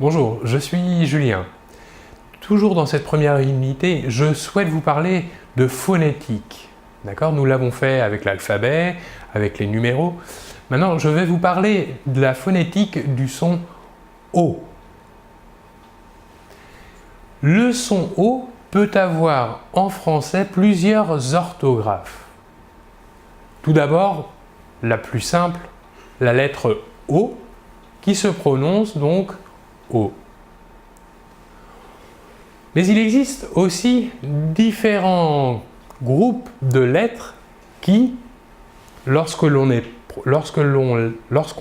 Bonjour, je suis Julien. Toujours dans cette première unité, je souhaite vous parler de phonétique. D'accord? Nous l'avons fait avec l'alphabet, avec les numéros. Maintenant, je vais vous parler de la phonétique du son O. Le son O peut avoir en français plusieurs orthographes. Tout d'abord, la plus simple, la lettre O, qui se prononce donc O. Mais il existe aussi différents groupes de lettres qui, lorsqu'on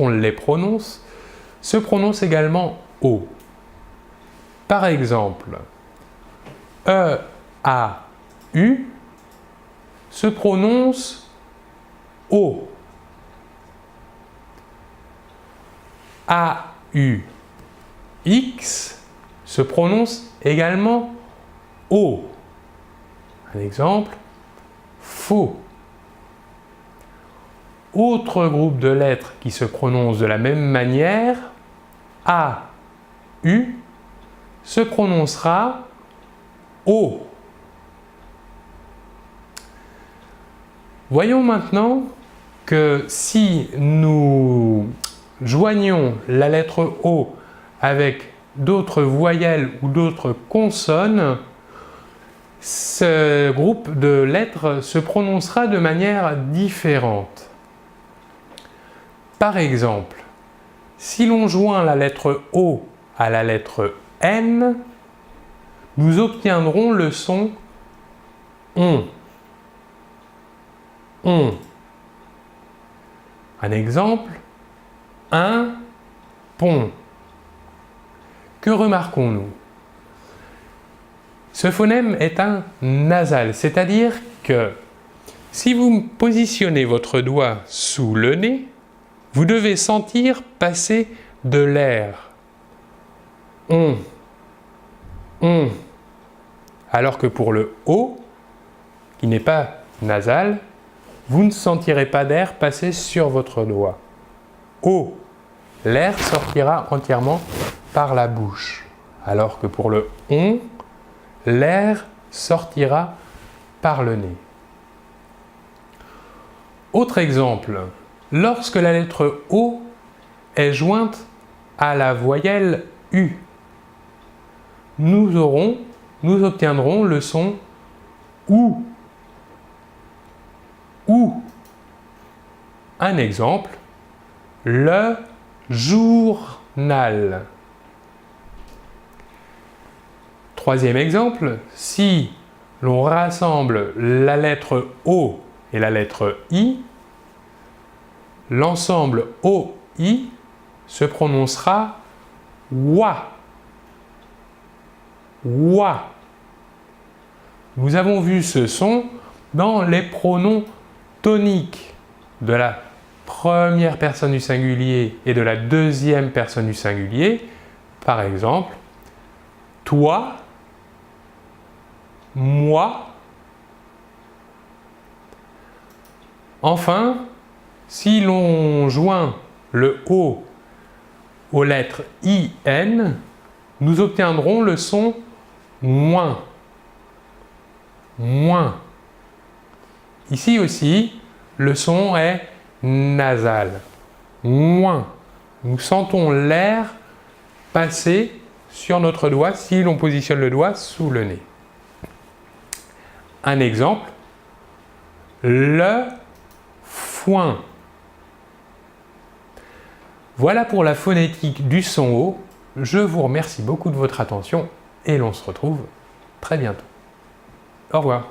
les prononce, se prononcent également O. Par exemple, E, A, U se prononce O. A, U, X se prononce également O. Un exemple, faux. Autre groupe de lettres qui se prononcent de la même manière, A, U, se prononcera O. Voyons maintenant que si nous joignons la lettre O avec d'autres voyelles ou d'autres consonnes, ce groupe de lettres se prononcera de manière différente. Par exemple, si l'on joint la lettre O à la lettre N, nous obtiendrons le son ON. ON. Un exemple, un pont. Que remarquons-nous? Ce phonème est un nasal, c'est-à-dire que si vous positionnez votre doigt sous le nez, vous devez sentir passer de l'air. On. Alors que pour le O, qui n'est pas nasal, vous ne sentirez pas d'air passer sur votre doigt. O. L'air sortira entièrement par la bouche. Alors que pour le ON, l'air sortira par le nez. Autre exemple, lorsque la lettre O est jointe à la voyelle U, nous obtiendrons le son OU. OU. Un exemple, le journal. Troisième exemple, si l'on rassemble la lettre O et la lettre I, l'ensemble OI se prononcera OUA. OUA. Nous avons vu ce son dans les pronoms toniques de la première personne du singulier et de la deuxième personne du singulier. Par exemple, toi, moi. Enfin, si l'on joint le O aux lettres IN, nous obtiendrons le son moins. Moins. Ici aussi, le son est nasal. Moins. Nous sentons l'air passer sur notre doigt si l'on positionne le doigt sous le nez. Un exemple, le foin. Voilà pour la phonétique du son O. Je vous remercie beaucoup de votre attention et l'on se retrouve très bientôt. Au revoir.